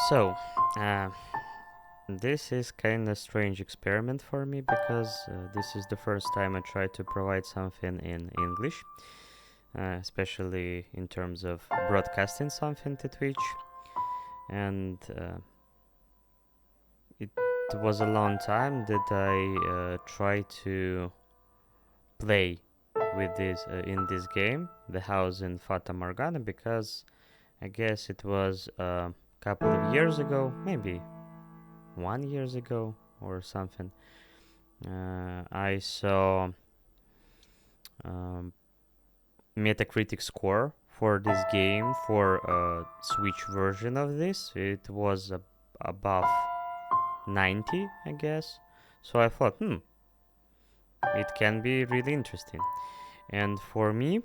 So, uh, this is kind of strange experiment for me because this is the first time I try to provide something in English, especially in terms of broadcasting something to Twitch. And it was a long time that I tried to play with this in this game, the house in Fata Morgana, because I guess it was a couple of years ago, maybe 1 year ago or something. I saw um, Metacritic score for this game for a Switch version of this. It was above 90, I guess. So I thought, it can be really interesting. And for me,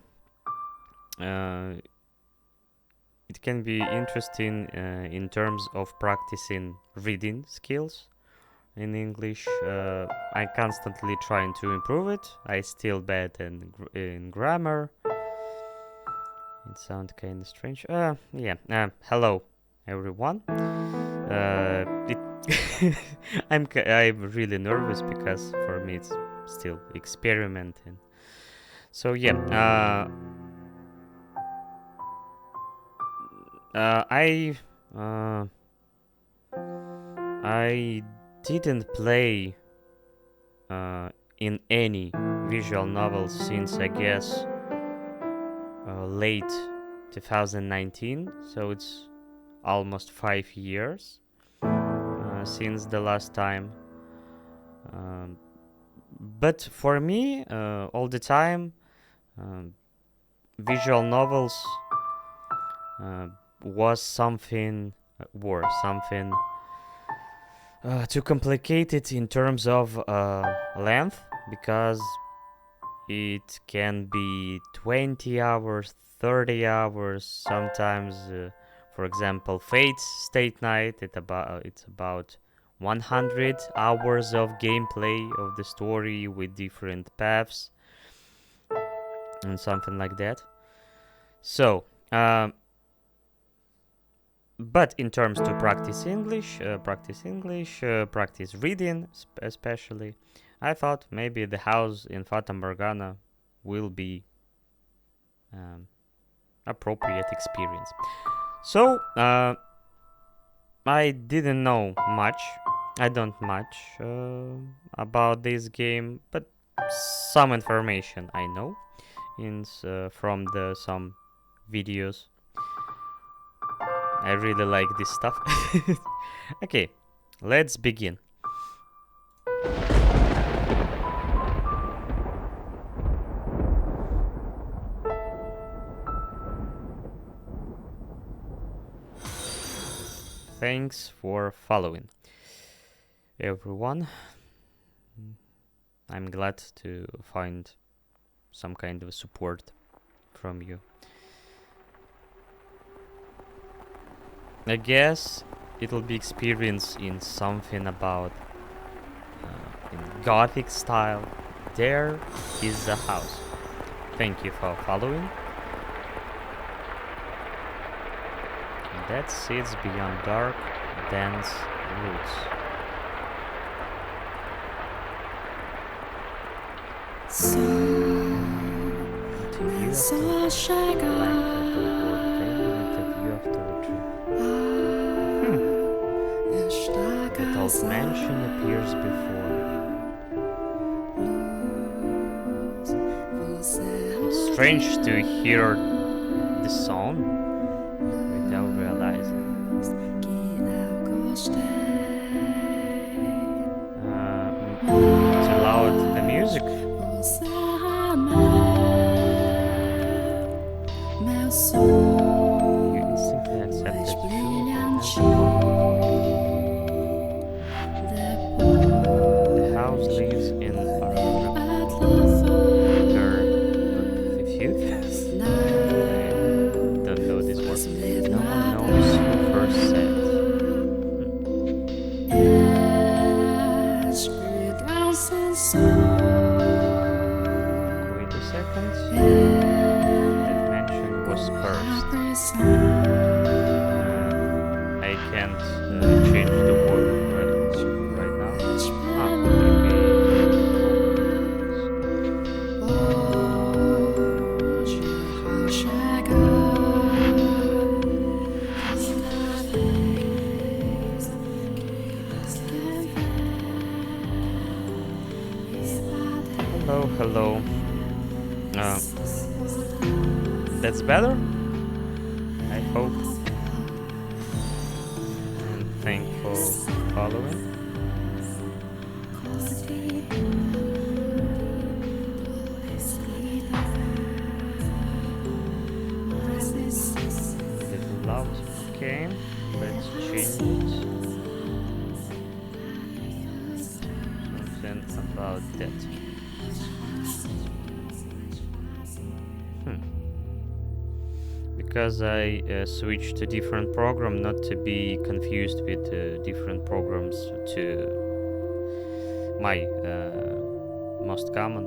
it can be interesting in terms of practicing reading skills in English. I constantly trying to improve it. I still bad in grammar. It sounds kind of strange. Hello, everyone. It I'm really nervous because for me it's still experimenting. So yeah. I didn't play in any visual novels since I guess late 2019, so it's almost 5 years since the last time. But for me, all the time, visual novels was something, were something too complicated in terms of length, because it can be 20 hours, 30 hours, sometimes, for example, Fate's State Night, it's about 100 hours of gameplay of the story with different paths and something like that. So, but in terms to practice English, practice reading especially, I thought maybe the house in Fata Morgana will be appropriate experience. So I didn't know much. I don't much about this game, but some information I know from some videos. I really like this stuff. Okay, let's begin. Thanks for following, everyone. I'm glad to find some kind of support from you. I guess it'll be experience in something about in Gothic style. There is a house. Thank you for following. That sits beyond dark, dense woods. That old mansion appears before. It's strange to hear the song without realizing. Too loud the music. You instantly accept that the house lives in I don't know this word. No one knows who first said. Wait a second. That mansion was cursed. I can't let's change the word right now. Maybe hello. That's better, I hope. And thankful for following. Little loud. Okay, let's change it. Something about that. Because I switched to different program, not to be confused with different programs to my most common.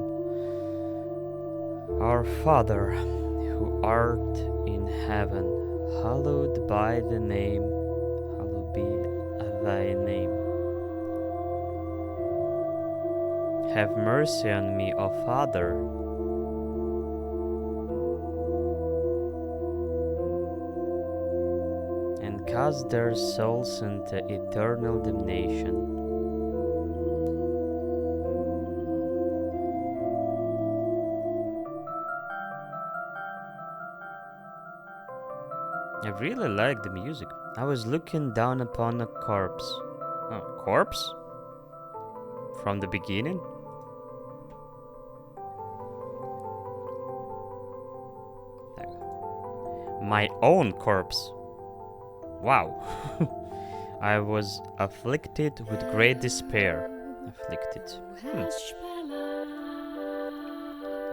Our Father, who art in heaven, hallowed by the name, hallowed be thy name. Have mercy on me, O Father, and cast their souls into eternal damnation. I really like the music. I was looking down upon a corpse. Oh, corpse? From the beginning? My own corpse. Wow. I was afflicted with great despair. Afflicted.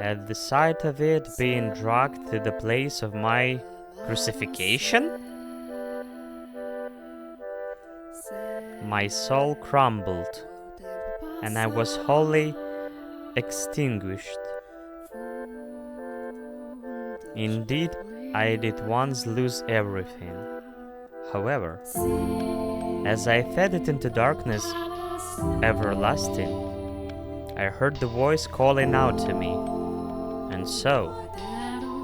At the sight of it being dragged to the place of my crucifixion, my soul crumbled, and I was wholly extinguished. Indeed, I did once lose everything. However, as I faded into darkness everlasting, I heard the voice calling out to me, and so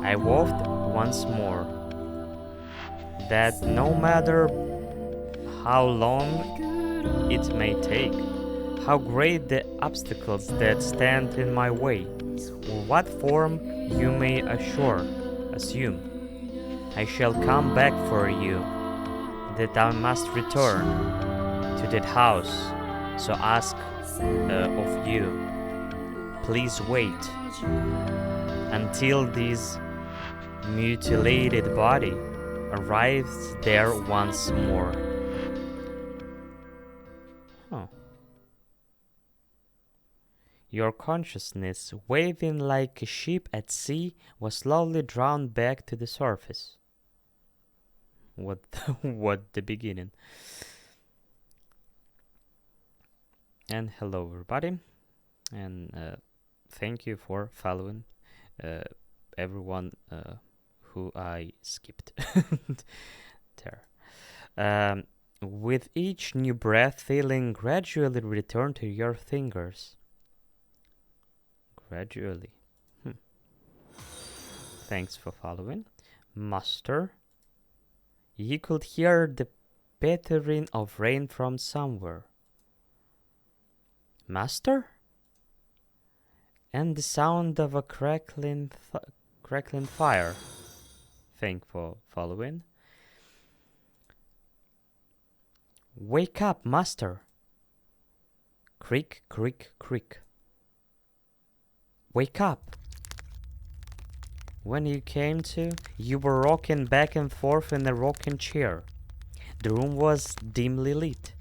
I vowed once more that no matter how long it may take, how great the obstacles that stand in my way, or what form you may assume, I shall come back for you, that I must return to that house. So ask of you, please wait until this mutilated body arrives there once more. Your consciousness, waving like a ship at sea, was slowly drawn back to the surface. What the beginning. And hello everybody, and thank you for following everyone who I skipped there. With each new breath, feeling gradually return to your fingers. Gradually. Thanks for following. Master. You could hear the pattering of rain from somewhere. Master? And the sound of a crackling fire. Thank for following. Wake up, master. Creak, creak, creak. Wake up. When you came to, you were rocking back and forth in a rocking chair. The room was dimly lit.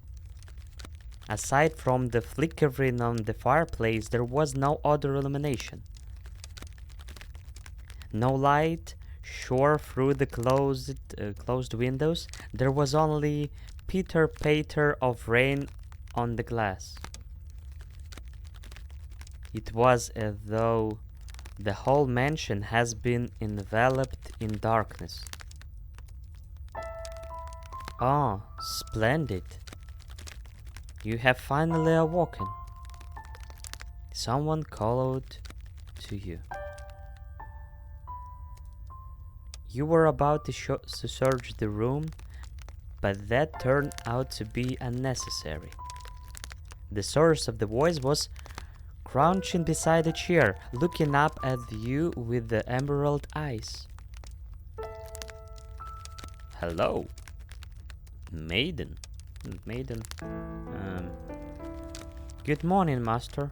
Aside from the flickering on the fireplace, there was no other illumination. No light shone through the closed windows. There was only pitter-patter of rain on the glass. It was as though the whole mansion has been enveloped in darkness. Ah, splendid. You have finally awoken. Someone called to you. You were about to search the room, but that turned out to be unnecessary. The source of the voice was crouching beside a chair, looking up at you with the emerald eyes. Hello, maiden. Maiden. Good morning, master.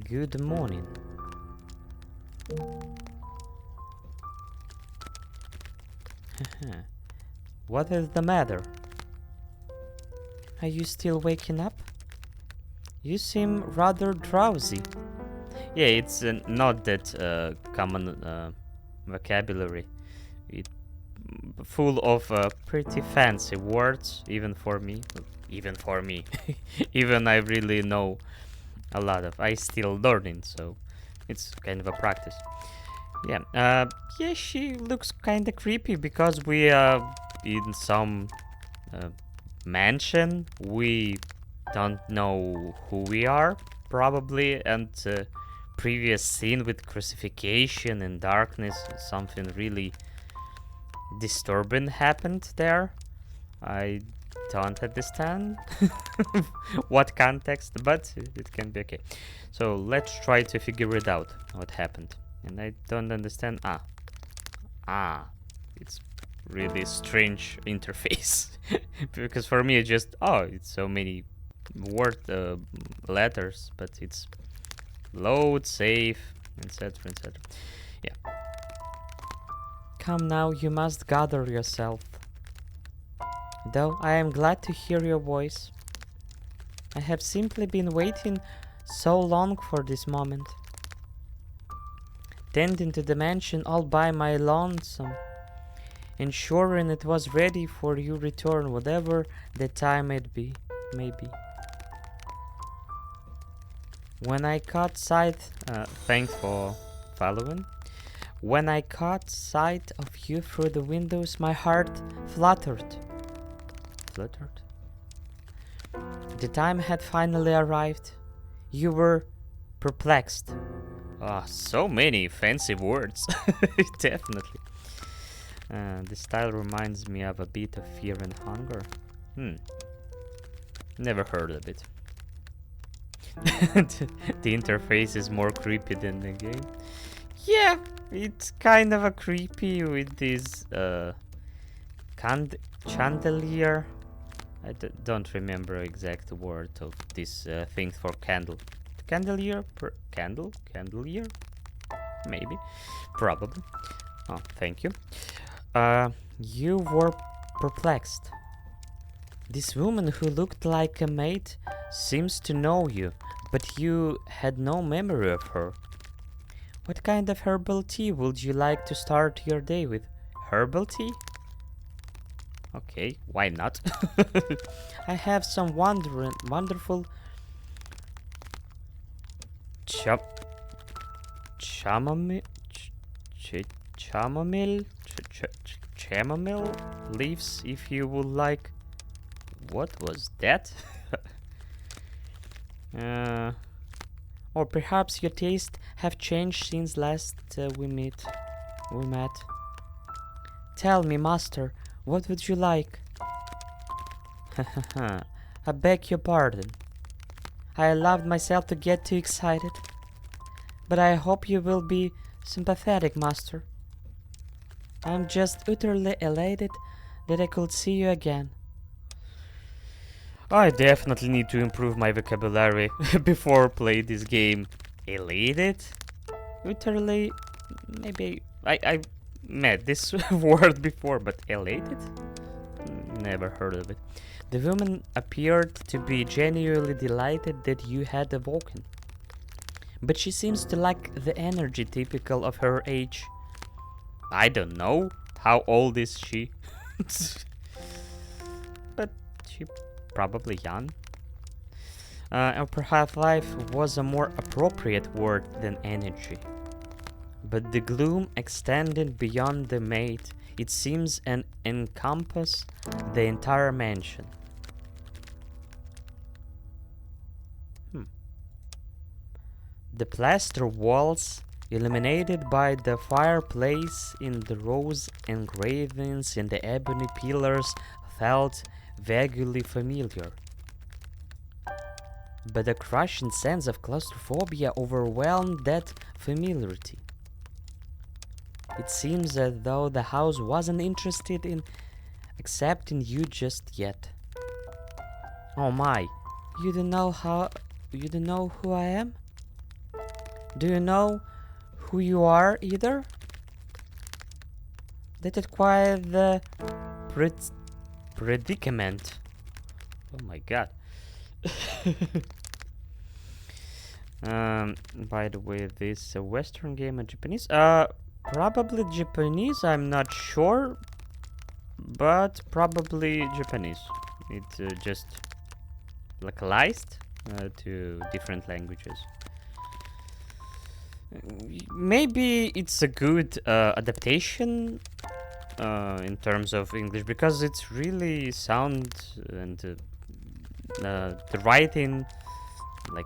Good morning. What is the matter? Are you still waking up? You seem rather drowsy. Yeah, it's not that common vocabulary. It's full of pretty fancy words, even for me. Even for me. Even I really know a lot of. I still learning, so it's kind of a practice. Yeah. Yeah, she looks kind of creepy because we in some mansion. We don't know who we are, probably, and previous scene with crucifixion and darkness, something really disturbing happened there. I don't understand what context, but it can be okay. So let's try to figure it out, what happened. And I don't understand. It's really strange interface. Because for me it's just, it's so many word letters, but it's load, save, etc, etc. Yeah. Come now, you must gather yourself. Though I am glad to hear your voice. I have simply been waiting so long for this moment. Tending to the mansion all by my lonesome, ensuring it was ready for your return, whatever the time may be. When I caught sight, thanks for following. When I caught sight of you through the windows, my heart fluttered. The time had finally arrived. You were perplexed. So many fancy words. Definitely. The style reminds me of a bit of Fear and Hunger. Never heard of it. The interface is more creepy than the game. Yeah, it's kind of a creepy with this chandelier. I don't remember exact word of this thing for candle. Candelier? Candelier? Maybe. Probably. Oh, thank you. You were perplexed. This woman who looked like a maid seems to know you, but you had no memory of her. What kind of herbal tea would you like to start your day with? Herbal tea? Okay, why not? I have some wonderful chamomile leaves if you would like. What was that? Or perhaps your tastes have changed since last we met. Tell me, master, what would you like? I beg your pardon. I allowed myself to get too excited. But I hope you will be sympathetic, master. I'm just utterly elated that I could see you again. I definitely need to improve my vocabulary before play this game. Elated? Utterly? Maybe I met this word before, but elated? Never heard of it. The woman appeared to be genuinely delighted that you had awoken. But she seems to lack the energy typical of her age. I don't know. How old is she? But she probably young. Or perhaps life was a more appropriate word than energy. but the gloom extended beyond the maid. It seems and encompass the entire mansion. The plaster walls, illuminated by the fireplace, in the rose engravings in the ebony pillars, felt vaguely familiar. But a crushing sense of claustrophobia overwhelmed that familiarity. It seems as though the house wasn't interested in accepting you just yet. Oh my, you don't know who I am? Do you know who you are either? That is quite the predicament. Oh my god. By the way, this Western game or Japanese? Probably Japanese, I'm not sure, but probably Japanese. It's just localized to different languages. Maybe it's a good adaptation in terms of English, because it's really sound, and the writing, like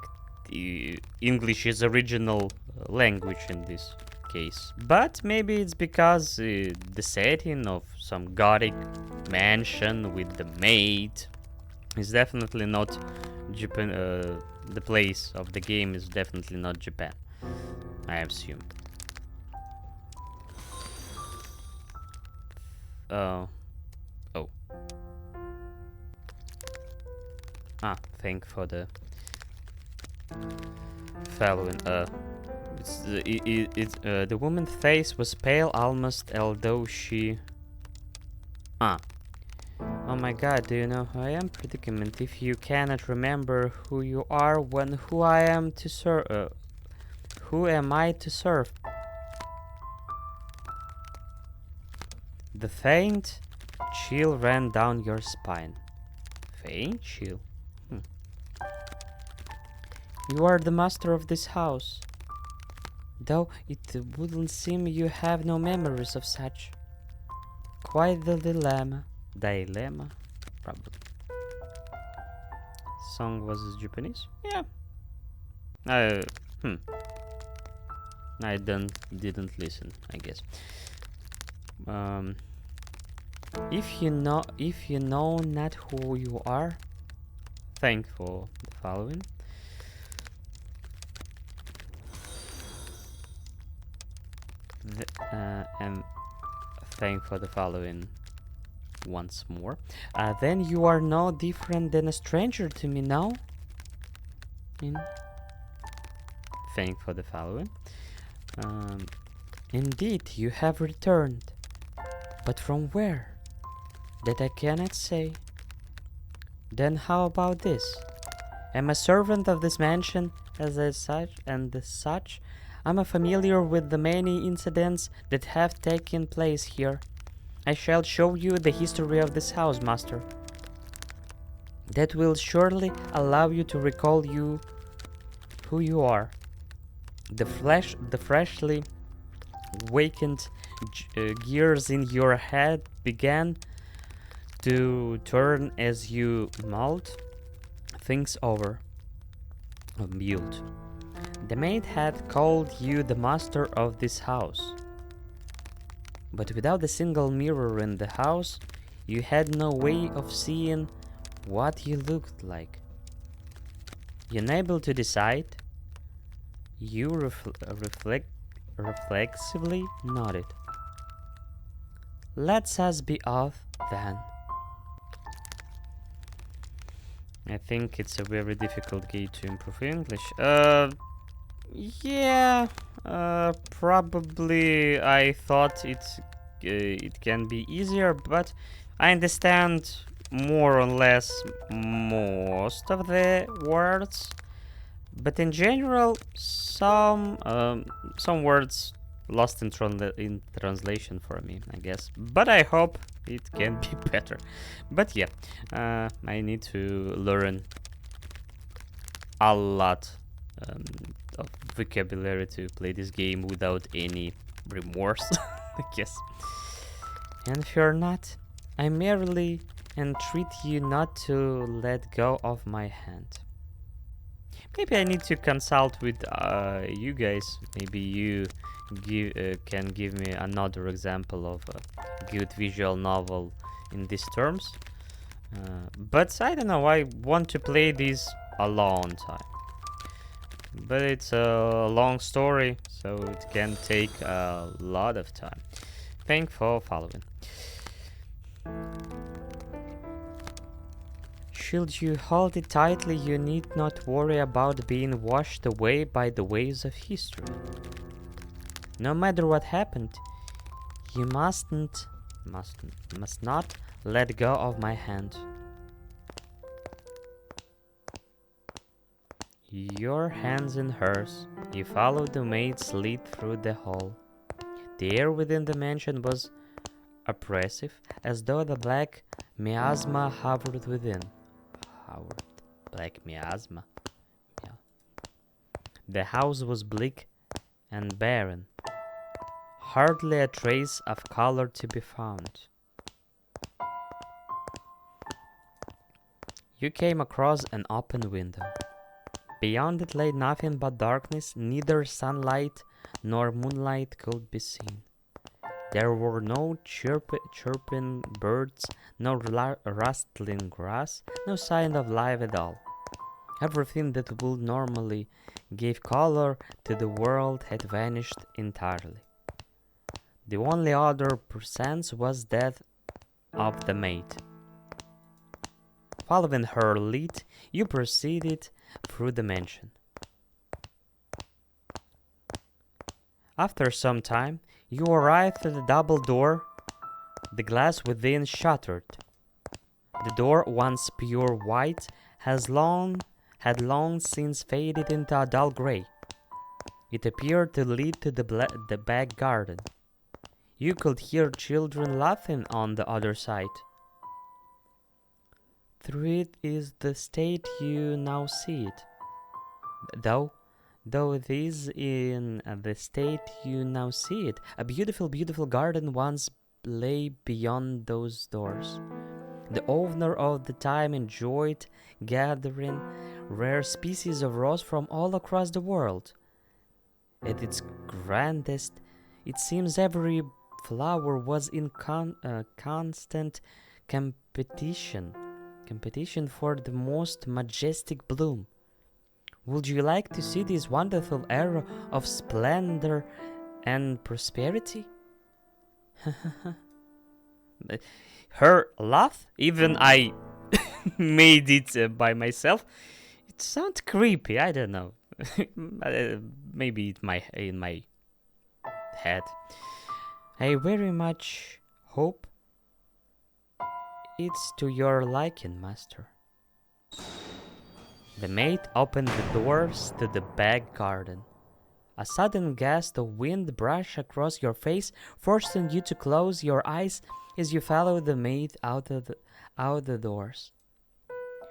the English is original language in this case. But maybe it's because the setting of some gothic mansion with the maid is definitely not Japan. The place of the game is definitely not Japan, I assume. Oh. Thank for the following. The woman's face was pale, almost although she. Oh my god, do you know who I am? Predicament. If you cannot remember who you are, when who I am to serve? Who am I to serve? The faint chill ran down your spine. Faint chill? You are the master of this house. Though it wouldn't seem you have no memories of such. Quite the dilemma. Dilemma? Probably. Song was Japanese? Yeah. I didn't listen, I guess. If you know not who you are, thank for the following. And thank for the following once more. Then you are no different than a stranger to me now. Thank for the following. Indeed, you have returned. But from where? That I cannot say. Then how about this? I'm a servant of this mansion, as such, I'm familiar with the many incidents that have taken place here. I shall show you the history of this house, master. That will surely allow you to recall who you are. The freshly wakened gears in your head began to turn as you mulled things over. Mute. The maid had called you the master of this house. But without a single mirror in the house, you had no way of seeing what you looked like. Unable to decide, you reflexively nodded. Let us be off, then. I think it's a very difficult game to improve English. Yeah, probably I thought it can be easier, but I understand more or less most of the words. But in general, some words lost in translation for me, I guess. But I hope it can be better. But yeah, I need to learn a lot of vocabulary to play this game without any remorse, I guess. And if you're not, I merely entreat you not to let go of my hand. Maybe I need to consult with you guys. Maybe you can give me another example of a good visual novel in these terms. But I don't know, I want to play this a long time. But it's a long story, so it can take a lot of time. Thanks for following. Should you hold it tightly, you need not worry about being washed away by the waves of history. No matter what happened, you must not let go of my hand. Your hands in hers, you followed the maid's lead through the hall. The air within the mansion was oppressive, as though the black miasma hovered within. Black miasma. Yeah. The house was bleak and barren, hardly a trace of color to be found. You came across an open window. Beyond it lay nothing but darkness, neither sunlight nor moonlight could be seen. There were no chirping birds, no rustling grass, no sign of life at all. Everything that would normally give color to the world had vanished entirely. The only other presence was that of the maid. Following her lead, you proceeded through the mansion. After some time, you arrived at the double door. The glass within shattered. The door, once pure white, had long since faded into a dull gray. It appeared to lead to the back garden. You could hear children laughing on the other side. Through it is the state you now see it. Though it is in the state you now see it, a beautiful, beautiful garden once lay beyond those doors. The owner of the time enjoyed gathering rare species of rose from all across the world. At its grandest, it seems every flower was in constant competition for the most majestic bloom. Would you like to see this wonderful era of splendor and prosperity? Her laugh, even I made it by myself. It sounds creepy. I don't know. Maybe in my head. I very much hope it's to your liking, master. The maid opened the doors to the back garden. A sudden gust of wind brushed across your face, forcing you to close your eyes as you followed the maid out the doors.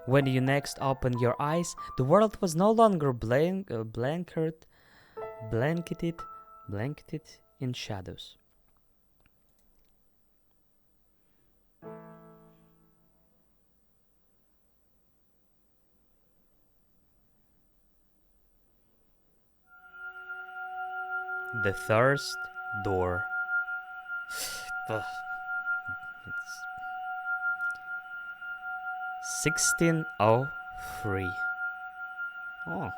When you next opened your eyes, the world was no longer blanketed in shadows. The Thirst Door. It's 1603. Oh,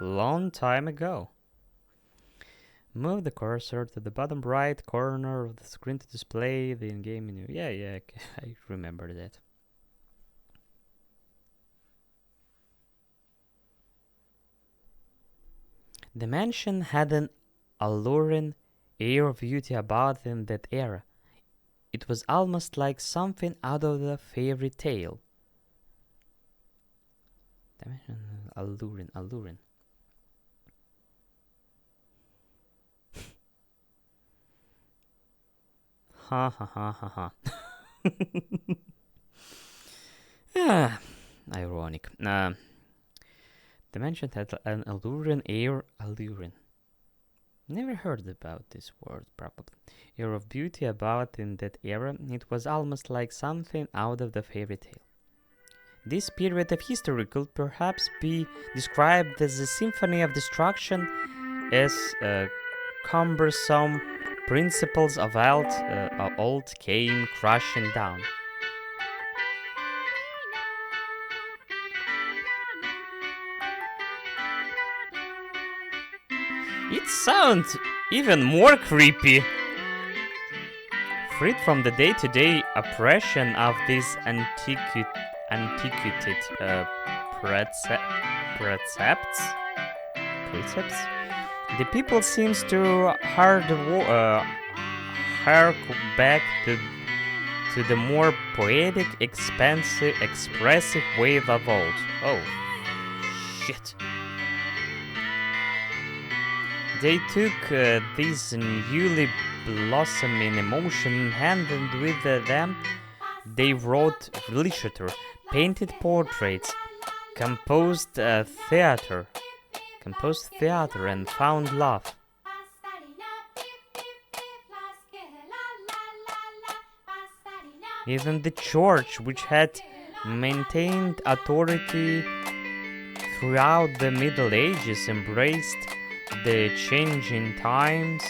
long time ago. Move the cursor to the bottom right corner of the screen to display the in-game menu. Yeah, I remember that. The mansion had an alluring air of beauty about it in that era. It was almost like something out of a fairy tale. Alluring. Ha. The mansion had an alluring air. Alluring. Never heard about this word, probably. Air of beauty about it in that era. It was almost like something out of the fairy tale. This period of history could perhaps be described as a symphony of destruction, as cumbersome principles of old came crashing down. It sounds even more creepy. Freed from the day-to-day oppression of these antiquated precepts, the people seems to hark back to the more poetic, expressive wave of old. Oh, shit. They took this newly blossoming emotion in hand, and with them they wrote literature, painted portraits, composed theater, and found love. Even the church, which had maintained authority throughout the Middle Ages, embraced the changing times,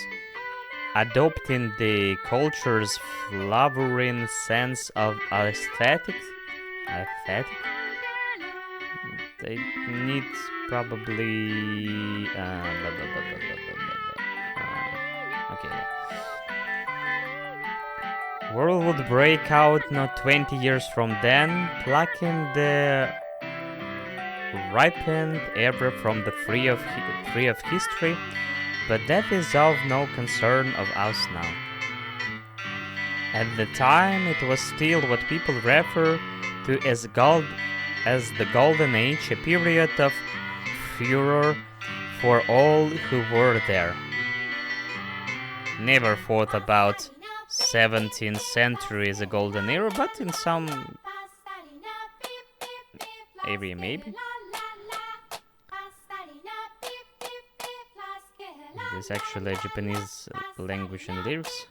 adopting the culture's flowering sense of aesthetics. They need probably okay. World would break out not 20 years from then, plucking the ripened era from the tree of history, but that is of no concern of us now. At the time, it was still what people refer to as the Golden Age, a period of furor for all who were there. Never thought about 17th century as a golden era, but in some area maybe. There's actually a Japanese language and lyrics.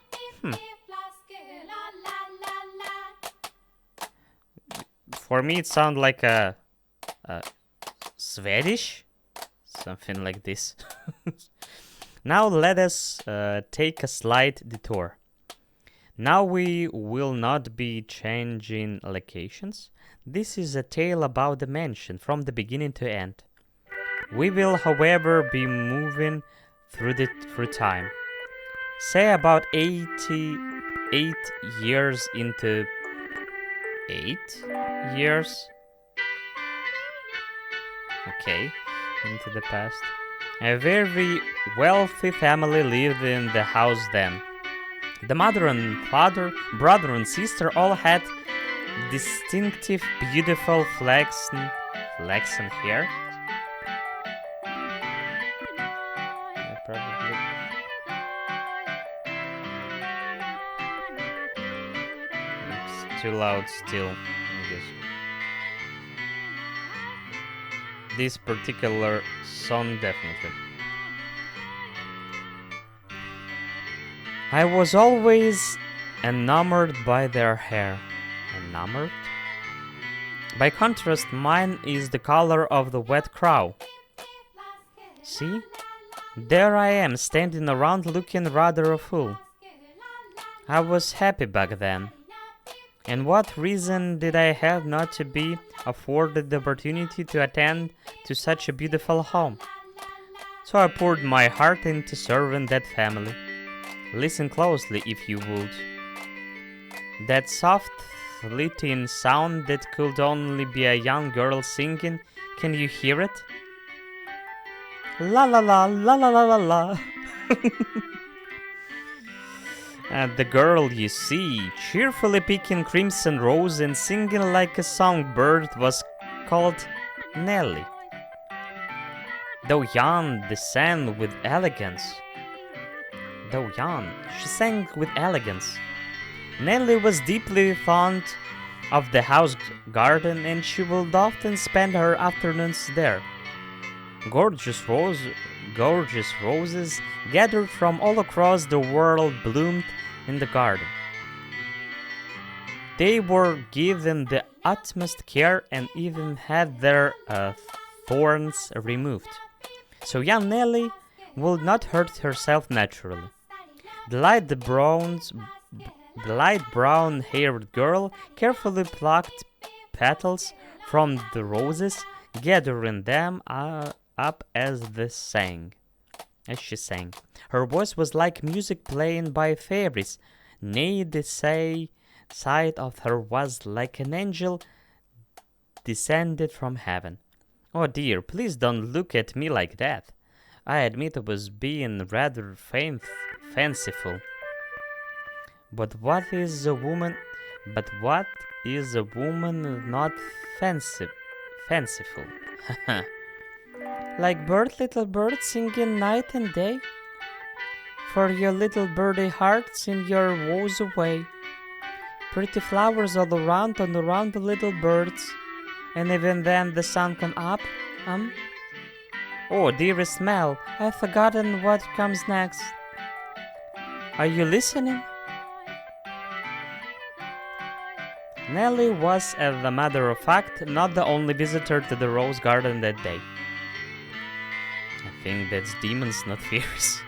For me, it sounds like a Swedish, something like this. Now let us take a slight detour. Now we will not be changing locations. This is a tale about the mansion from the beginning to end. We will, however, be moving through time. Say about 88 years into 8 years. Okay, into the past. A very wealthy family lived in the house then. The mother and father, brother and sister all had distinctive, beautiful flaxen hair. Probably. It's too loud still, I guess. This particular song, definitely. I was always enamored by their hair. Enamored? By contrast, mine is the color of the wet crow. See? There I am, standing around looking rather a fool. I was happy back then. And what reason did I have not to be afforded the opportunity to attend to such a beautiful home? So I poured my heart into serving that family. Listen closely if you would. That soft, fleeting sound that could only be a young girl singing, can you hear it? La la la la la la la la. The girl you see, cheerfully picking crimson rose and singing like a songbird, was called Nelly. Though young, she sang with elegance. Nelly was deeply fond of the house garden, and she would often spend her afternoons there. Gorgeous rose, gorgeous roses gathered from all across the world bloomed in the garden. They were given the utmost care and even had their thorns removed, so young Nelly would not hurt herself naturally. The light brown-haired girl carefully plucked petals from the roses, gathering them up as she sang. Her voice was like music playing by fairies. Nay, the sight of her was like an angel descended from heaven. Oh dear, please don't look at me like that. I admit I was being rather fanciful. But what is a woman? But what is a woman not fanciful? Like little bird singing night and day, for your little birdie heart sing your woes away. Pretty flowers all around and around the little birds, and even then the sun come up. Oh, dearest Mel, I've forgotten what comes next. Are you listening? Nelly was, as a matter of fact, not the only visitor to the rose garden that day. I think that's demons, not fairies.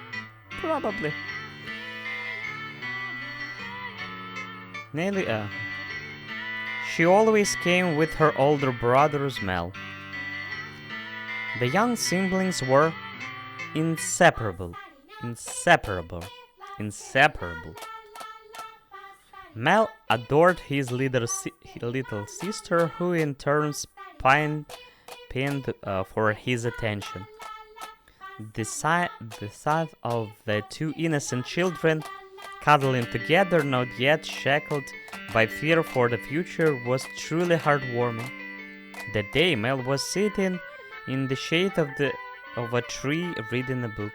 Probably. Nelly, she always came with her older brother's Mel. The young siblings were inseparable. Mel adored his little sister, who in turn pined for his attention. The sight of the two innocent children cuddling together, not yet shackled by fear for the future, was truly heartwarming. That day, Mel was sitting in the shade of a tree reading a book.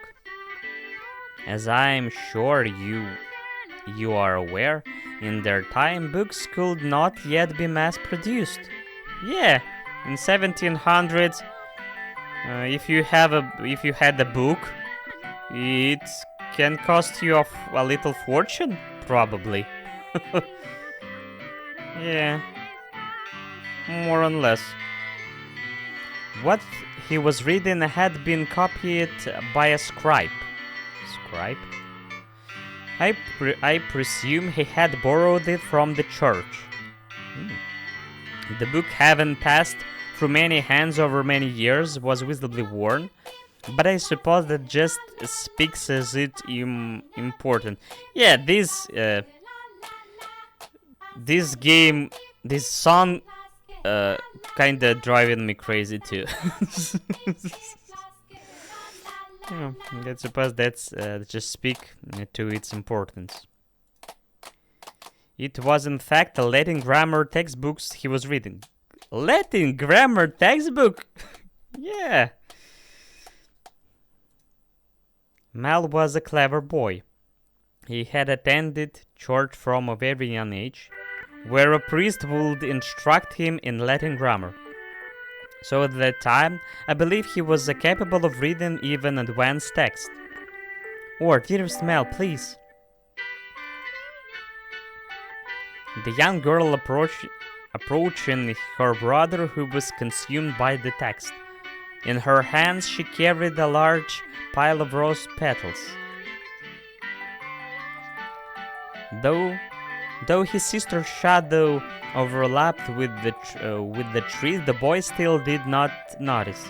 As I am sure you are aware, in their time books could not yet be mass-produced. Yeah, in 1700s, if you had a book, it can cost you a little fortune, probably. Yeah, more or less. What he was reading had been copied by a scribe. Scribe? I presume he had borrowed it from the church. The book, having passed through many hands over many years, was visibly worn, but I suppose that just speaks as it important. Yeah, this song, kinda driving me crazy too. I suppose that's just speak to its importance. It was in fact a Latin grammar textbooks he was reading. Latin grammar textbook? Yeah. Mal was a clever boy. He had attended church from a very young age, where a priest would instruct him in Latin grammar. So at that time, I believe he was capable of reading even advanced text. Or, dearest Mel, please. The young girl approaching her brother, who was consumed by the text. In her hands she carried a large pile of rose petals. Though his sister's shadow overlapped with the tree, the boy still did not notice.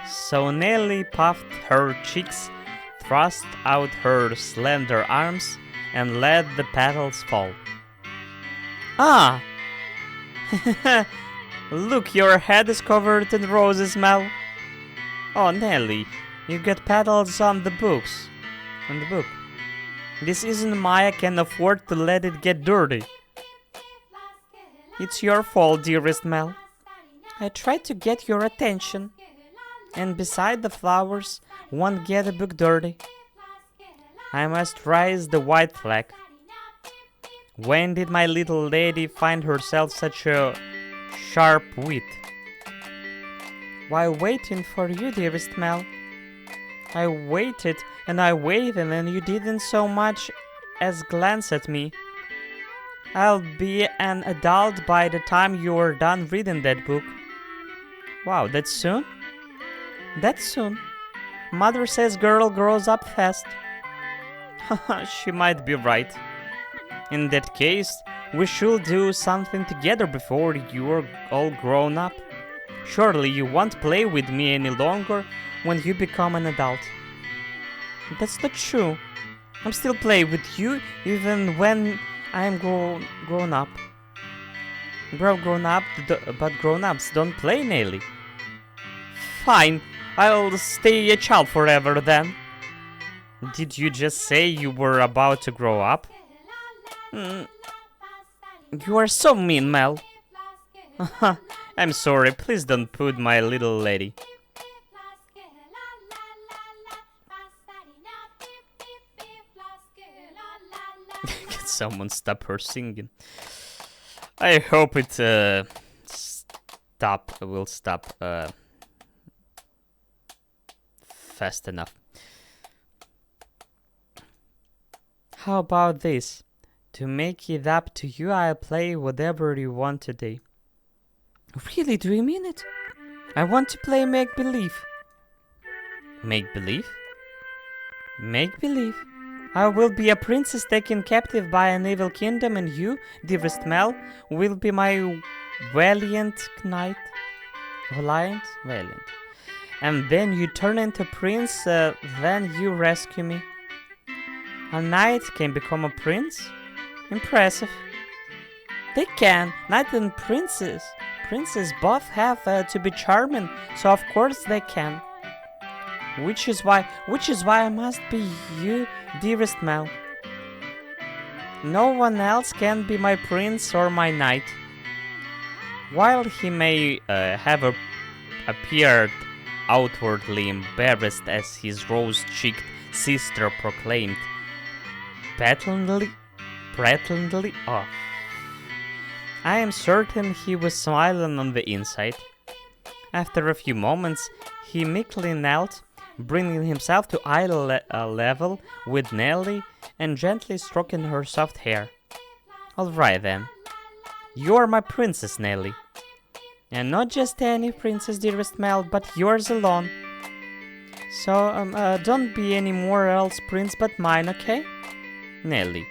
So Nelly puffed her cheeks, thrust out her slender arms, and let the petals fall. Ah! Look, your head is covered in roses, Mel. Oh, Nelly, you got petals on the book. This isn't I can afford to let it get dirty. It's your fault, dearest Mel. I tried to get your attention, and beside the flowers won't get a book dirty. I must raise the white flag. When did my little lady find herself such a sharp wit? while waiting for you, dearest Mel. I waited and I waited and you didn't so much as glance at me. I'll be an adult by the time you're done reading that book. Wow, that's soon? That's soon. Mother says girl grows up fast. Haha, she might be right. In that case, we should do something together before you're all grown up. Surely you won't play with me any longer when you become an adult. That's not true. I'm still playing with you even when I'm grown up. Grown up, but grown-ups don't play, Nelly. Fine, I'll stay a child forever then. Did you just say you were about to grow up? You are so mean, Mel. I'm sorry, please don't put my little lady. Can someone stop her singing? I hope it will stop fast enough. How about this? To make it up to you, I'll play whatever you want today. Really, do you mean it? I want to play make-believe. Make-believe? Make-believe? I will be a princess taken captive by an evil kingdom, and you, dearest Mel, will be my valiant knight. Valiant? Valiant. And then you turn into prince, then you rescue me. A knight can become a prince? Impressive. They can. Knight and princess. Princes both have to be charming, so of course they can. Which is why I must be you, dearest Mel. No one else can be my prince or my knight. While he may have appeared outwardly embarrassed as his rose-cheeked sister proclaimed, prattlingly off. I am certain he was smiling on the inside. After a few moments, he meekly knelt, bringing himself to eye level with Nelly and gently stroking her soft hair. All right then. You are my princess, Nelly. And not just any princess, dearest Mel, but yours alone. So, don't be any more else prince but mine, okay? Nelly.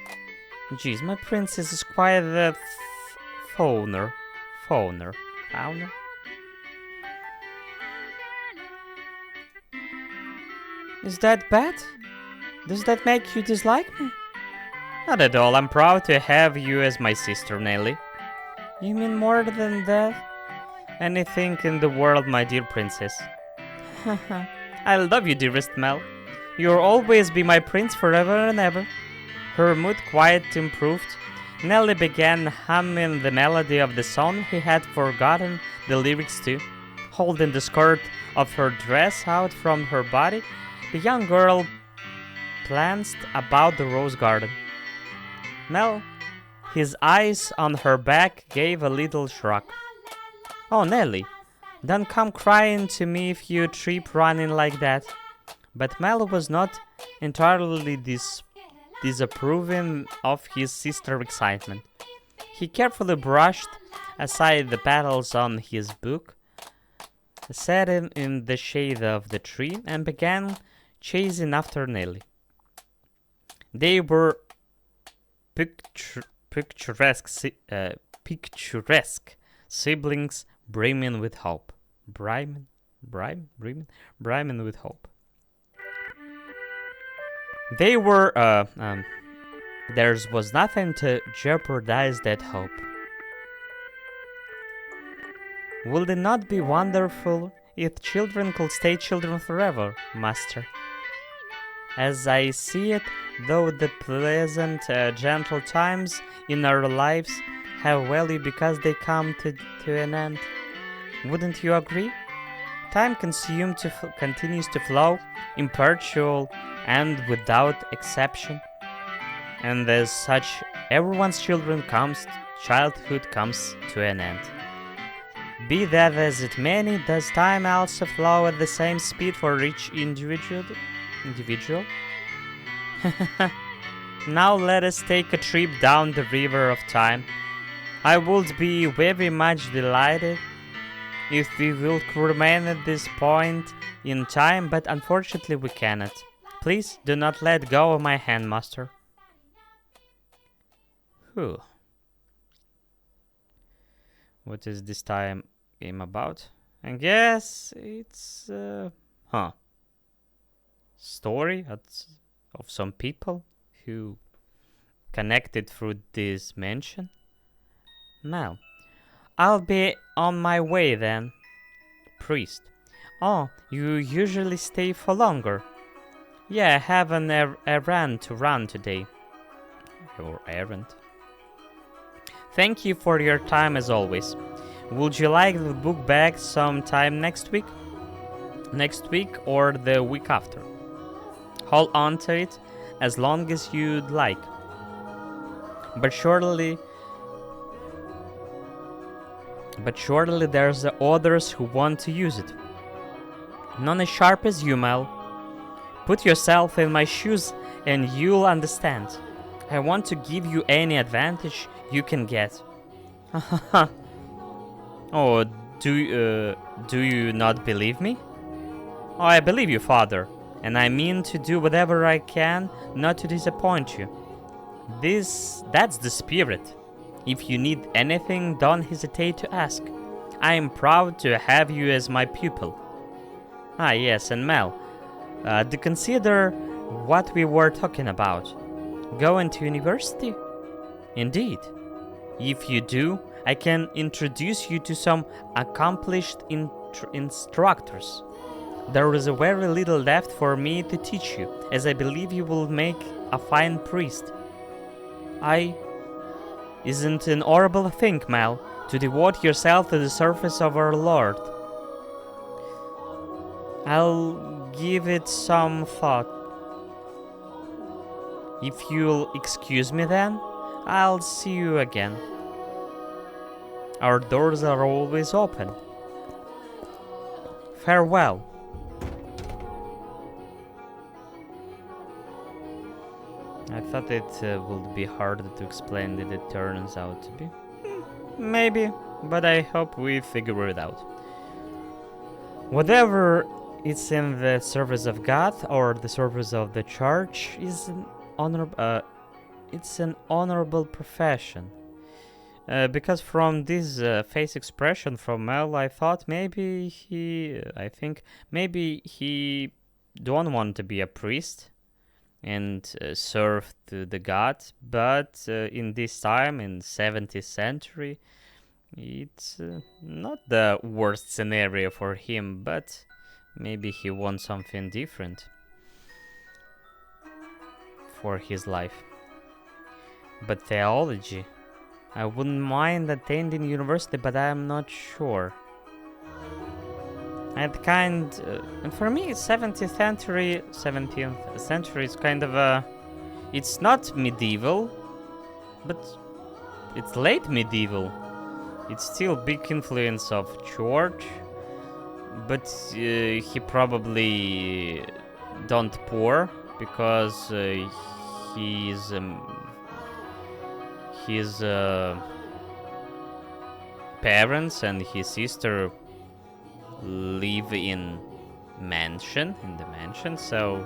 Jeez, my princess is quite the Fowner. Is that bad? Does that make you dislike me? Not at all. I'm proud to have you as my sister, Nelly. You mean more than that? Anything in the world, my dear princess. I love you, dearest Mel. You'll always be my prince forever and ever. Her mood quite improved. Nelly began humming the melody of the song he had forgotten the lyrics to. Holding the skirt of her dress out from her body, the young girl glanced about the rose garden. Mel, his eyes on her back, gave a little shrug. Oh, Nelly, don't come crying to me if you trip running like that. But Mel was not entirely disapproving of his sister's excitement. He carefully brushed aside the petals on his book, sat in the shade of the tree, and began chasing after Nelly. They were picturesque siblings brimming with hope. Brimming with hope. They were, there was nothing to jeopardize that hope. Would it not be wonderful if children could stay children forever, Master? As I see it, though the pleasant, gentle times in our lives have value because they come to an end. Wouldn't you agree? Time continues to flow, impartial and without exception. And as such, everyone's childhood comes to an end. Be that as it may, does time also flow at the same speed for each individual? Now let us take a trip down the river of time. I would be very much delighted if we will remain at this point in time, but unfortunately we cannot. Please do not let go of my hand, master. Whew. What is this time game about? I guess it's story of some people who connected through this mansion. Now, I'll be on my way then. Priest. Oh, you usually stay for longer. Yeah, I have an errand to run today. Your errand? Thank you for your time as always. Would you like the book back sometime next week? Next week or the week after? Hold on to it as long as you'd like. But surely there's the others who want to use it. None as sharp as you, Mel. Put yourself in my shoes and you'll understand. I want to give you any advantage you can get. Oh, do you not believe me? Oh, I believe you, father, and I mean to do whatever I can not to disappoint you. That's the spirit. If you need anything, don't hesitate to ask. I am proud to have you as my pupil. Ah, yes, and Mel, do consider what we were talking about. Going to university? Indeed. If you do, I can introduce you to some accomplished instructors. There is very little left for me to teach you, as I believe you will make a fine priest. Isn't an horrible thing, Mel, to devote yourself to the service of our Lord? I'll give it some thought. If you'll excuse me then, I'll see you again. Our doors are always open. Farewell. I thought it would be harder to explain than it turns out to be. Maybe, but I hope we figure it out. Whatever it's in the service of God or the service of the church is an honorable profession. Because from this face expression from Mel, I thought maybe he don't want to be a priest and serve to the god, but in this time, in 17th century, it's not the worst scenario for him, but maybe he wants something different for his life. But theology, I wouldn't mind attending university, but I'm not sure. And for me, 17th century is kind of a, it's not medieval, but it's late medieval. It's still big influence of church, but he probably don't poor because his parents and his sister live in the mansion, so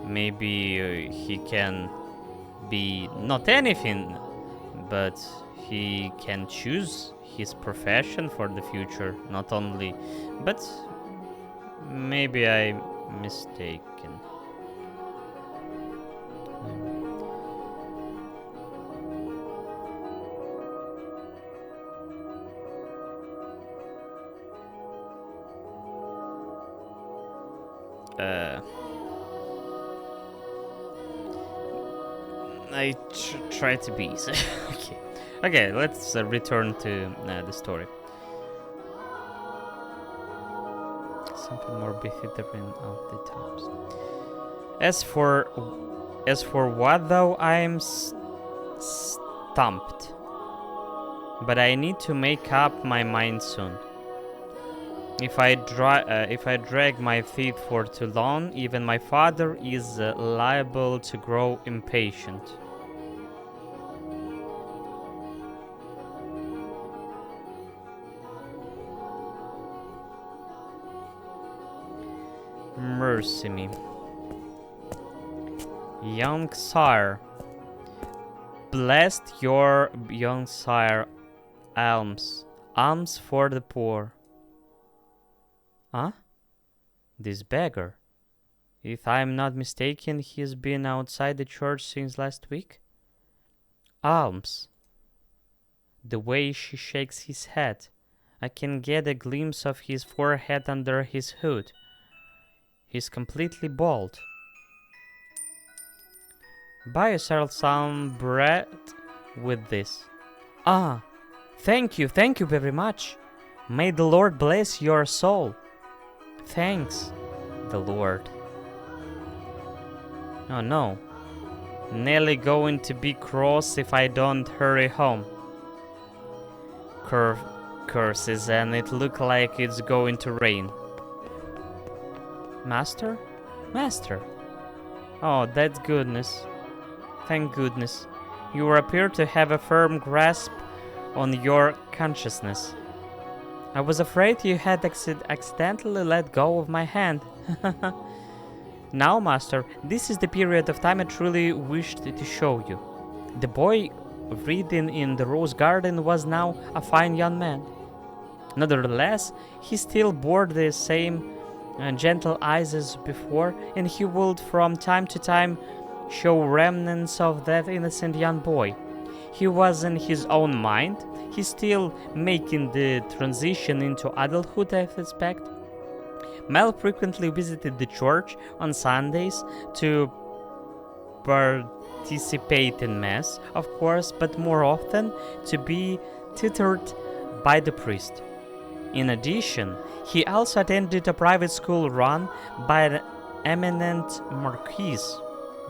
maybe he can be not anything, but he can choose his profession for the future, not only, but maybe I'm mistaken. I try to be easy. Okay, let's return to the story. Something more befitting of the times. As for what though, I'm stumped. but I need to make up my mind soon. If I drag my feet for too long, even my father is liable to grow impatient. Mercy me. Young sire, blessed your young sire alms for the poor. Huh? This beggar. If I am not mistaken, he has been outside the church since last week. Alms. The way she shakes his head. I can get a glimpse of his forehead under his hood. He's completely bald. Buy yourself some bread with this. Ah, thank you very much. May the Lord bless your soul. Thanks, the Lord. Oh no. Nelly going to be cross if I don't hurry home. Curses, and it look like it's going to rain. Master? Master. Oh, that's goodness. Thank goodness. You appear to have a firm grasp on your consciousness. I was afraid you had accidentally let go of my hand. Now, Master, this is the period of time I truly wished to show you. The boy reading in the rose garden was now a fine young man. Nevertheless, he still bore the same gentle eyes as before, and he would from time to time show remnants of that innocent young boy. He was in his own mind. He's still making the transition into adulthood, I suspect. Mel frequently visited the church on Sundays to participate in Mass, of course, but more often to be tutored by the priest. In addition, he also attended a private school run by an eminent marquise.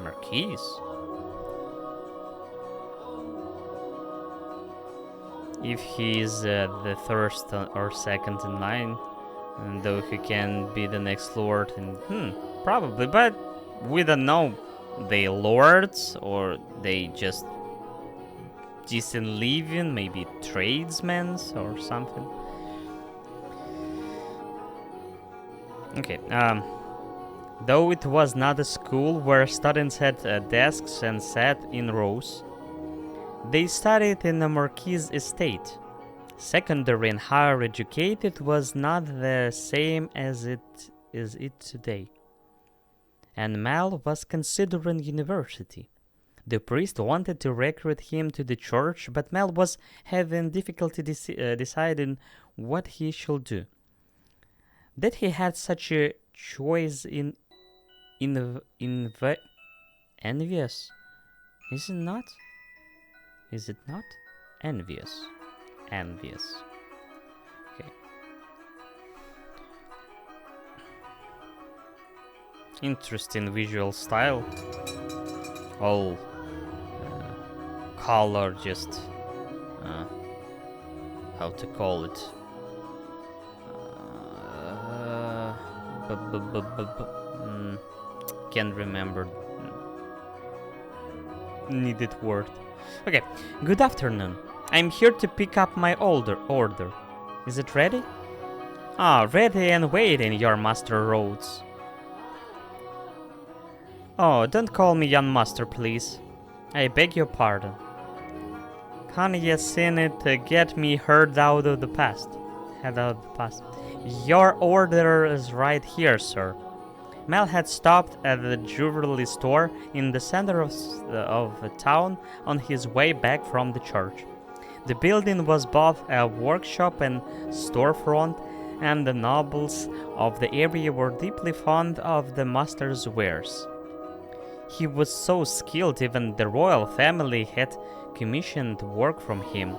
Marquise? If he is the first or second in line, and though he can be the next lord, and probably, but we don't know. They lords or they just decent living, maybe tradesmen or something. Okay, though it was not a school where students had desks and sat in rows, they studied in a marquise estate. Secondary and higher educated was not the same as it is today. And Mal was considering university. The priest wanted to recruit him to the church, but Mal was having difficulty deciding what he should do. That he had such a choice envious. Is it not? Is it not? Envious. Envious. Okay. Interesting visual style. All color, just how to call it? Can't remember. Needed word. Okay. Good afternoon. I'm here to pick up my order. Is it ready? Ah, ready and waiting, your master Rhodes. Oh, don't call me young master, please. I beg your pardon. Can't you see it get me head out of the past? Your order is right here, sir. Mel had stopped at the jewelry store in the center of the town on his way back from the church. The building was both a workshop and storefront, and the nobles of the area were deeply fond of the master's wares. He was so skilled, even the royal family had commissioned work from him.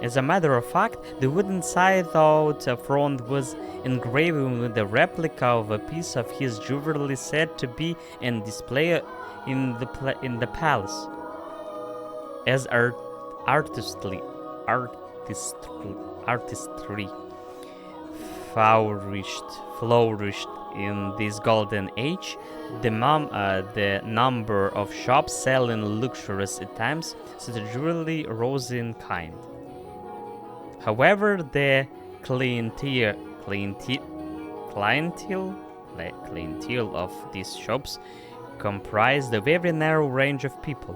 As a matter of fact, the wooden side-out front was engraved with a replica of a piece of his jewelry said to be in display in the palace. As artistically artistry flourished in this golden age. The number of shops selling luxurious items, such as jewelry, rose in kind. However, the clientele of these shops comprised a very narrow range of people.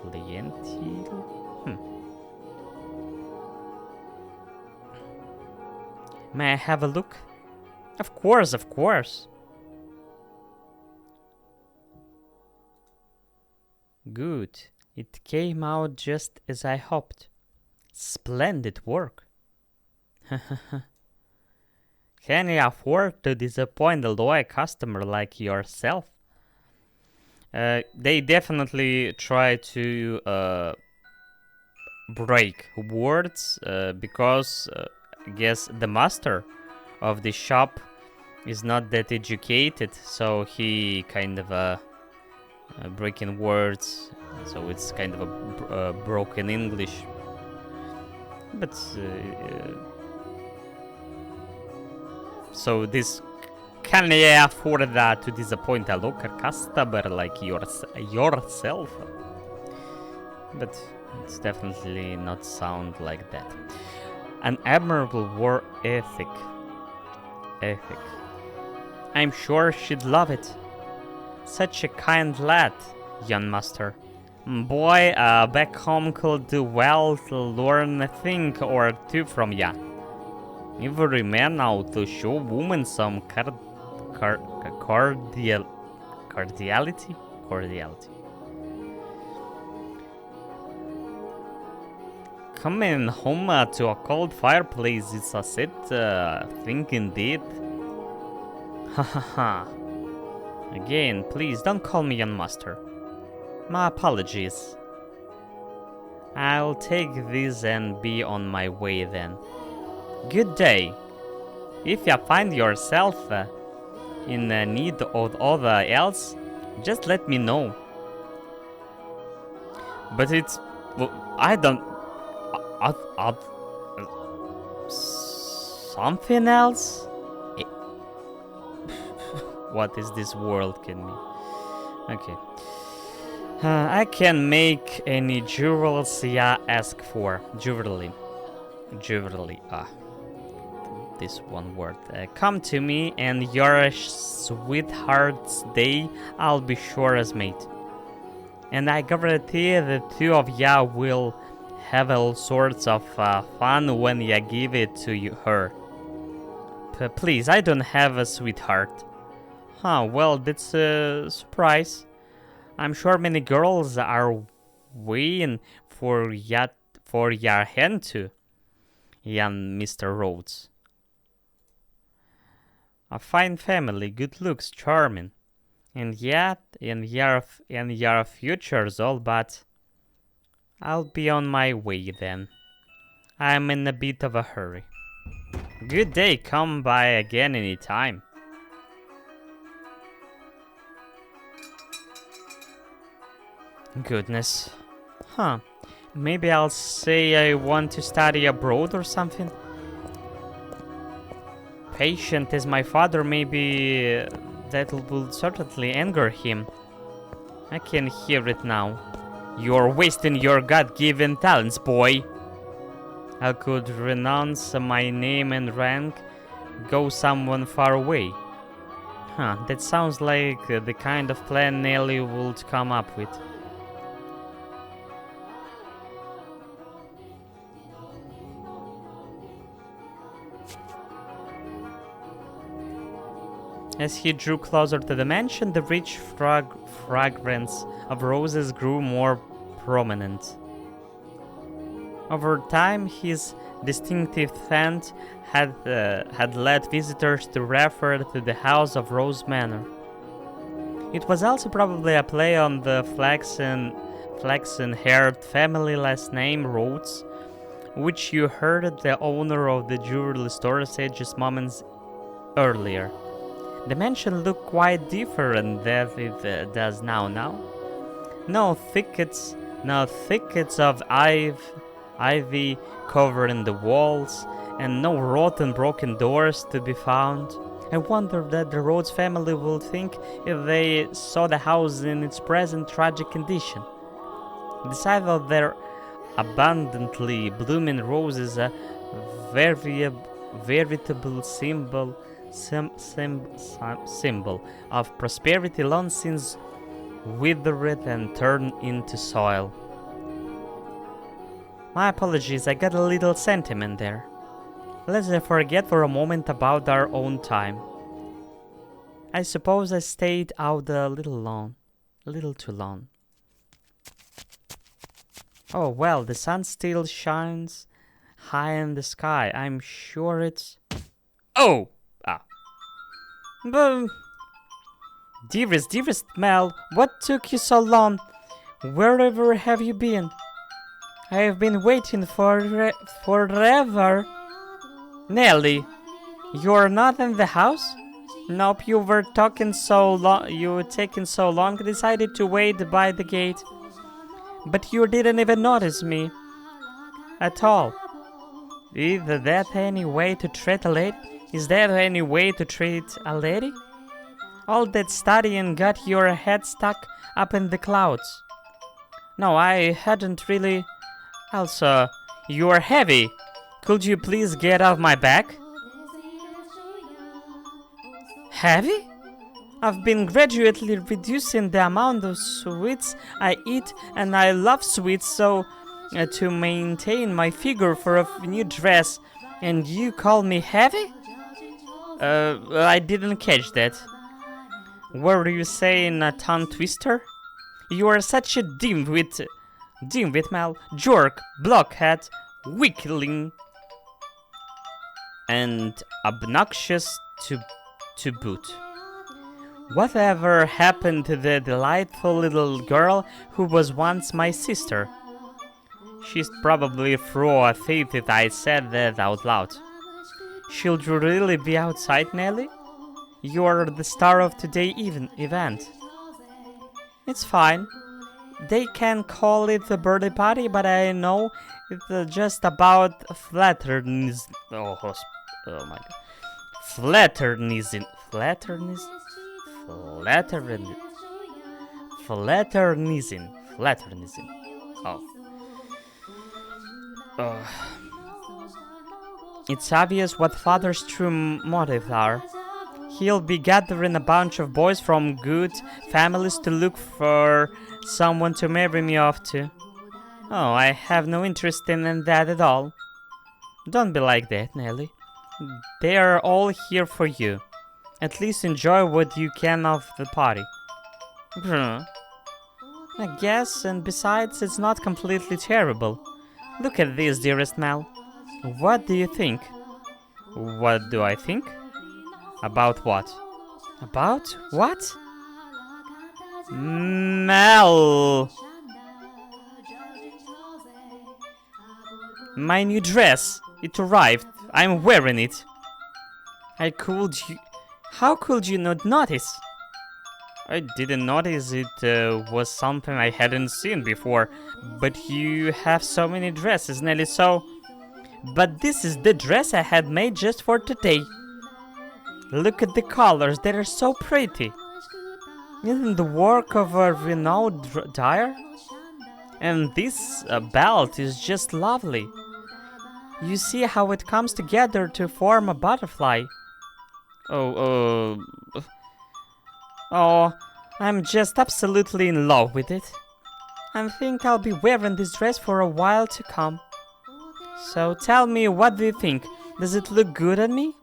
Clientele? May I have a look? Of course, of course. Good. It came out just as I hoped. Splendid work. Can you afford to disappoint a loyal customer like yourself? They definitely try to break words because I guess the master of the shop is not that educated, so he kind of breaking words, so it's kind of a broken English. But so this, can you afford that to disappoint a local customer like yourself? But it's definitely not sound like that. An admirable war ethic. I'm sure she'd love it. Such a kind lad, young master. Boy, back home could do well to learn a thing or two from ya. Every man out to show woman some cordiality. Coming home to a cold fireplace is a sad thing indeed. Ha ha ha. Again, please don't call me young master. My apologies. I'll take this and be on my way then. Good day. If you find yourself in need of other else, just let me know. But it's... I don't... something else? What is this world can mean? Okay. I can make any jewels ya ask for. Jewelry. This one word. Come to me and your sweetheart's day I'll be sure as mate. And I guarantee the two of ya will have all sorts of fun when ya give it to her. Please, I don't have a sweetheart. Huh, well, that's a surprise. I'm sure many girls are waiting for your hand too, young Mr. Rhodes. A fine family, good looks, charming, and yet in your future's all but. I'll be on my way then. I'm in a bit of a hurry. Good day, come by again any time. Goodness. Huh. Maybe I'll say I want to study abroad or something. Patient as my father, maybe that will certainly anger him. I can hear it now. You're wasting your God-given talents, boy. I could renounce my name and rank, go someone far away. Huh, that sounds like the kind of plan Nelly would come up with. As he drew closer to the mansion, the rich fragrance of roses grew more prominent. Over time, his distinctive scent had led visitors to refer to the House of Rose Manor. It was also probably a play on the flaxen-haired family last name Rhodes, which you heard the owner of the jewelry store say just moments earlier. The mansion looked quite different than it does now. No thickets of ivy covering the walls, and no rotten broken doors to be found. I wonder that the Rhodes family will think if they saw the house in its present tragic condition. The sight of their abundantly blooming roses, a veritable symbol of prosperity, long since withered and turned into soil. My apologies, I got a little sentiment there. Let's forget for a moment about our own time. I suppose I stayed out a little too long. Oh well, the sun still shines high in the sky. I'm sure it's... Oh! But... Dearest Mel, what took you so long? Wherever have you been? I have been waiting forever. Nelly, you're not in the house? Nope, you were taking so long, decided to wait by the gate. But you didn't even notice me. At all. Is that any way to treat a lady? Is that any way to treat a lady? All that studying got your head stuck up in the clouds. No, I hadn't really... Elsa, you are heavy. Could you please get off my back? Heavy? I've been gradually reducing the amount of sweets I eat, and I love sweets, so to maintain my figure for a new dress, and you call me heavy? I didn't catch that. Were you saying a tongue twister? You are such a dimwit, Mal, jerk, blockhead, weakling, and obnoxious to boot. Whatever happened to the delightful little girl who was once my sister? She's probably through a fit that I said that out loud. Should you really be outside, Nelly? You are the star of today's event. It's fine. They can call it a birthday party, but I know it's just about flatternism. Oh my god. Flatternism. Oh. It's obvious what father's true motives are. He'll be gathering a bunch of boys from good families to look for someone to marry me off to. Oh, I have no interest in that at all. Don't be like that, Nelly. They are all here for you. At least enjoy what you can of the party. I guess, and besides, it's not completely terrible. Look at this, dearest Mel. What do you think? What do I think? About what? About what? Mel! My new dress! It arrived. I'm wearing it. How could you not notice? I didn't notice it was something I hadn't seen before. But you have so many dresses, Nelly, so... But this is the dress I had made just for today. Look at the colors, they are so pretty. Isn't the work of a renowned dyer? And this belt is just lovely. You see how it comes together to form a butterfly. Oh, I'm just absolutely in love with it. I think I'll be wearing this dress for a while to come. So tell me, what do you think? Does it look good on me?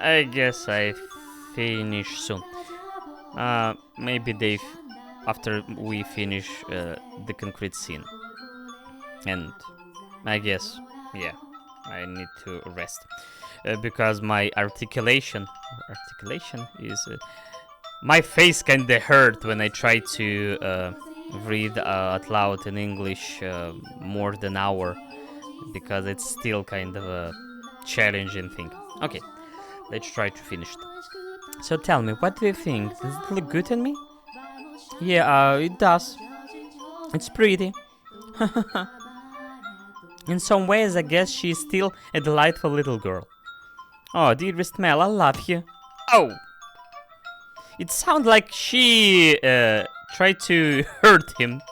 I guess I finish soon. Maybe after we finish the concrete scene. And I guess, yeah, I need to rest. Because my articulation is... my face kinda hurt when I try to read out loud in English more than an hour. Because it's still kind of a challenging thing. Okay, let's try to finish it. So tell me, what do you think? Does it look good on me? Yeah, it does. It's pretty. In some ways, I guess she's still a delightful little girl. Oh, dearest Mel, I love you. Oh! It sounds like she tried to hurt him.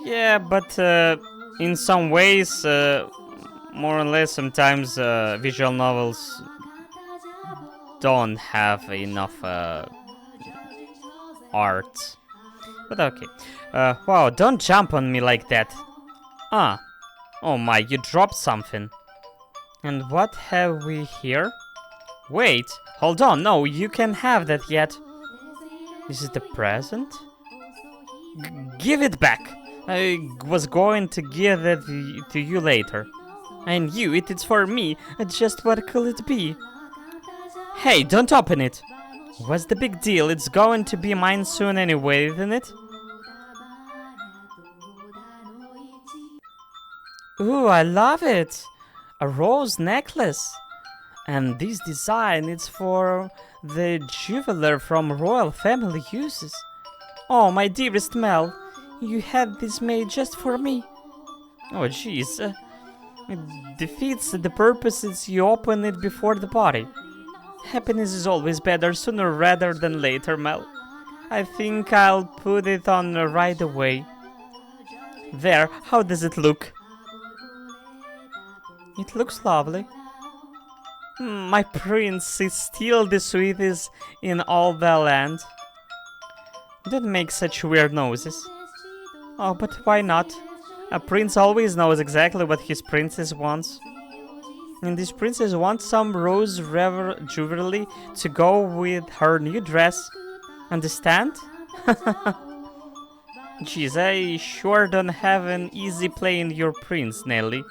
Yeah, but in some ways, more or less, sometimes visual novels don't have enough art. But okay. Wow, don't jump on me like that. Ah. Oh my, you dropped something. And what have we here? Wait, hold on, no, you can't have that yet. Is it a present? Give it back. I was going to give it to you later. I knew it, it's for me. Just what could it be? Hey, don't open it. What's the big deal? It's going to be mine soon anyway, isn't it? Ooh, I love it! A rose necklace! And this design is for the jeweler from royal family uses. Oh, my dearest Mel, you had this made just for me. Oh, jeez. It defeats the purposes you open it before the party. Happiness is always better sooner rather than later, Mel. I think I'll put it on right away. There, how does it look? It looks lovely. My prince is still the sweetest in all the land. Don't make such weird noises. Oh, but why not? A prince always knows exactly what his princess wants. And this princess wants some rose jewelry to go with her new dress. Understand? Jeez, I sure don't have an easy playing your prince, Nelly.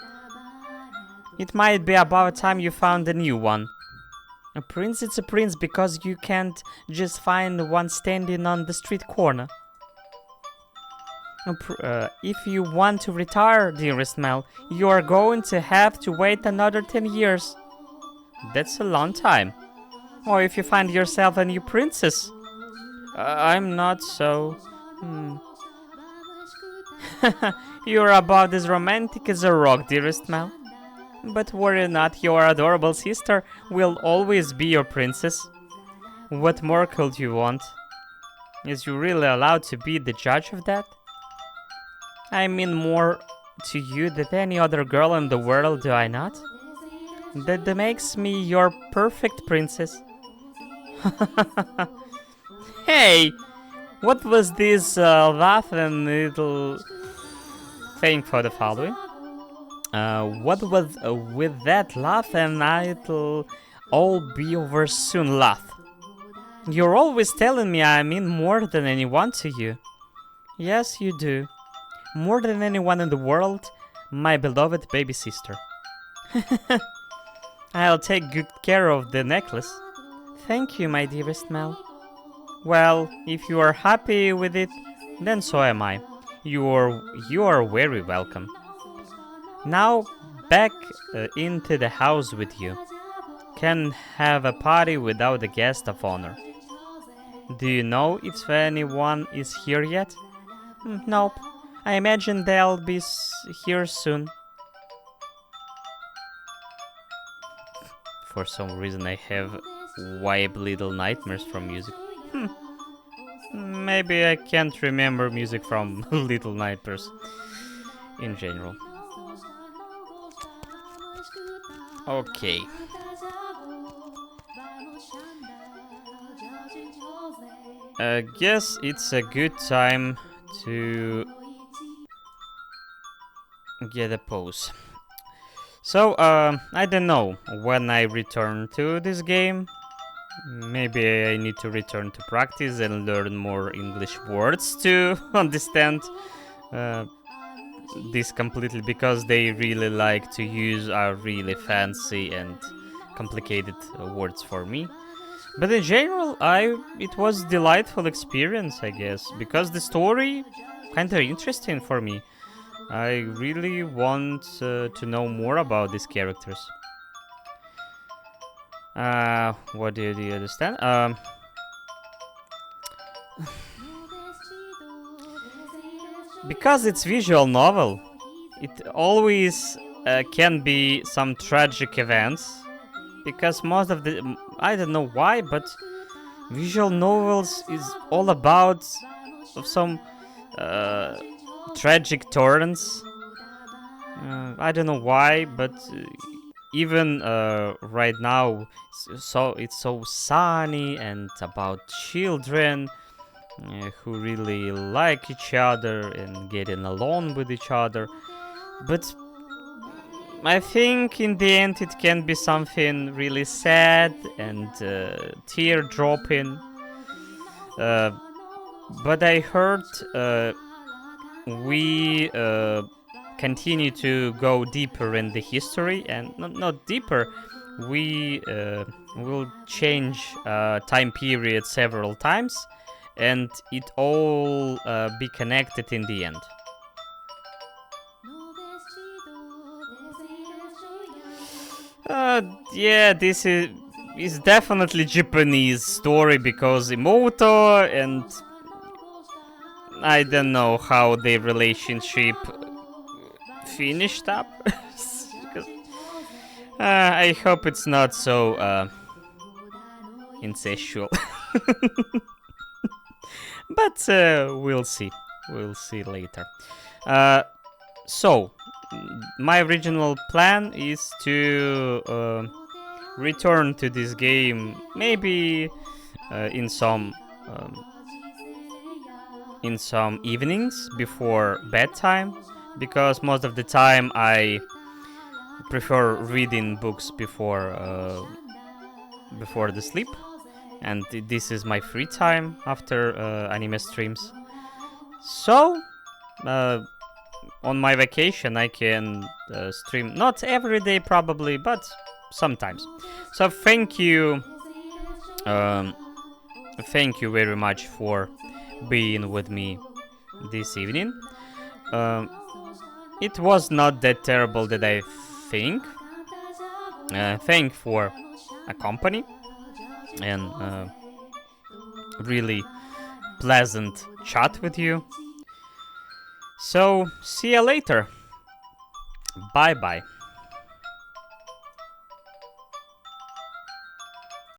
It might be about time you found a new one. A prince is a prince because you can't just find one standing on the street corner. If you want to retire, dearest Mel, you are going to have to wait another 10 years. That's a long time. Or if you find yourself a new princess. I'm not so... You're about as romantic as a rock, dearest Mel. But worry not, your adorable sister will always be your princess. What more could you want? Is you really allowed to be the judge of that? I mean more to you than any other girl in the world, do I not? That makes me your perfect princess. Hey! What was this laughing little thing for the following? What was with that laugh, and it'll all be over soon laugh. You're always telling me I mean more than anyone to you. Yes, you do. More than anyone in the world, my beloved baby sister. I'll take good care of the necklace. Thank you, my dearest Mel. Well, if you are happy with it, then so am I. You are very welcome. Now, back into the house with you. Can't have a party without a guest of honor. Do you know if anyone is here yet? Nope. I imagine they'll be here soon. For some reason I have wild little nightmares from music. Maybe I can't remember music from Little Nightmares in general. Okay. I guess it's a good time to get a pause. So, I don't know when I return to this game. Maybe I need to return to practice and learn more English words to understand this completely, because they really like to use really fancy and complicated words for me. But in general, it was a delightful experience, I guess, because the story kinda interesting for me. I really want to know more about these characters. What do you understand? Because it's visual novel, it always can be some tragic events. Because most of the, I don't know why, but visual novels is all about of some uh, tragic turns. I don't know why, but even right now, so it's so sunny and about children who really like each other and getting along with each other. But I think in the end it can be something really sad and tear dropping. Uh, but I heard we continue to go deeper in the history, and not deeper, we will change time period several times, and it all be connected in the end. Yeah, this is definitely Japanese story because Imoto and I don't know how their relationship finished up. I hope it's not so incestual. But we'll see. We'll see later. Uh, so, my original plan is to return to this game maybe um, in some evenings before bedtime, because most of the time I prefer reading books before the sleep, and this is my free time after anime streams. So, uh, on my vacation, I can stream not every day probably, but sometimes. So um, thank you very much for being with me this evening. Um, it was not that terrible that I think. Thank for a company and really pleasant chat with you. So see you later. Bye bye.